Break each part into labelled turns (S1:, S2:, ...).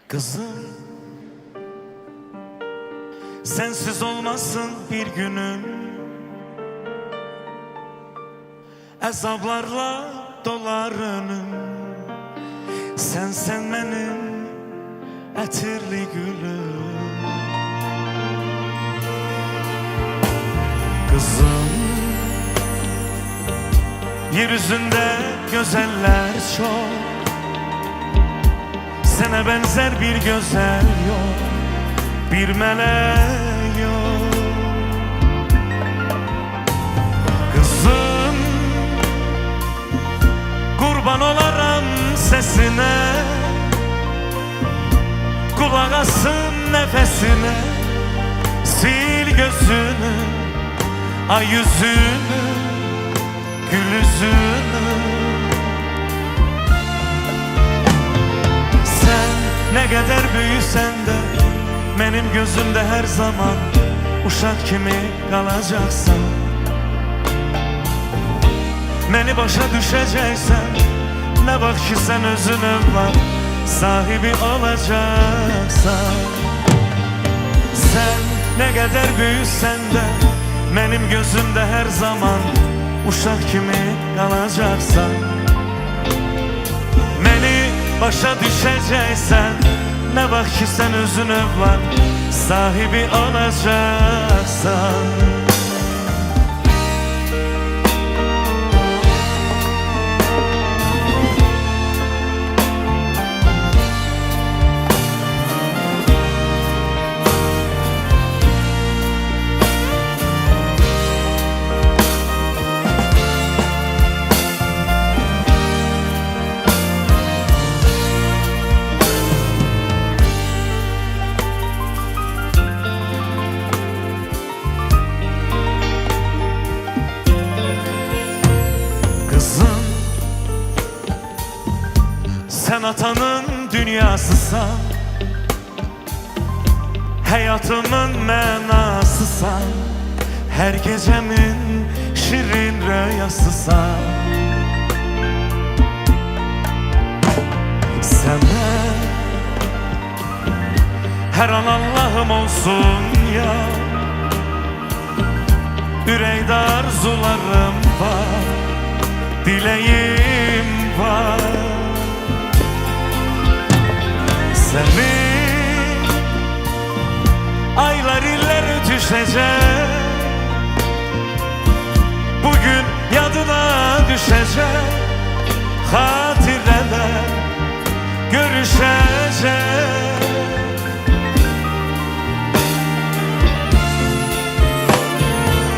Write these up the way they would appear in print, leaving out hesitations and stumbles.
S1: Kızım, sensiz olmasın bir günüm, azablarla dolar önüm. Sen benim ətirli gülüm. Kızım, yeryüzünde güzeller çok, sana benzer bir güzel yok, bir melek yok. Kızım, kurban olaram sesine, kulak asın nefesine. Sil gözünü, ay yüzünü, gül yüzünü. Ne kadar büyüsen de benim gözümde her zaman uşak kimi kalacaksan. Beni başa düşeceksen, ne bak ki sen özün var, sahibi olacaksan. Sen ne kadar büyüsen de benim gözümde her zaman uşak kimi kalacaksan. Beni başa düşeceksen, ne bak ki sen özün var, sahibi olacaksan. Sen atanın dünyasısan, hayatımın mənasısan, her gecemin şirin rüyasısan. Sana her an Allah'ım olsun ya, yüreğde arzularım var, dileğim var. Seni aylar iller düşecek, bugün yadına düşecek, hatireler görüşecek.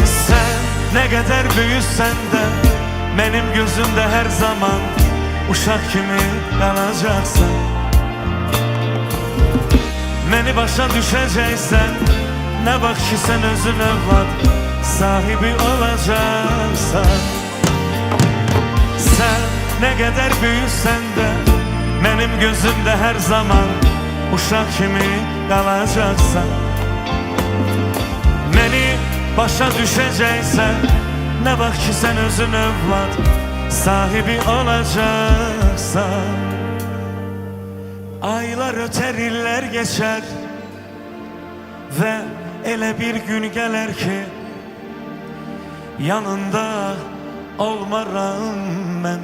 S1: Sen ne kadar büyüsen de benim gözümde her zaman uşak kimi kalacaksın. Beni başa düşeceksen, ne bak ki sen özün var, sahibi olacaksan. Sen ne kadar büyüsen de benim gözümde her zaman uşak kimi kalacaksan. Beni başa düşeceksen, ne bak ki sen özün var, sahibi olacaksan. Aylar öter, iller geçer ve ele bir gün gelir ki yanında olmaram ben.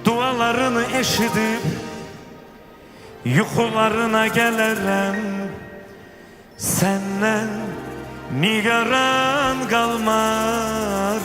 S1: Dualarını eşidip yuxularına gelirim, senden nigaran kalmaram.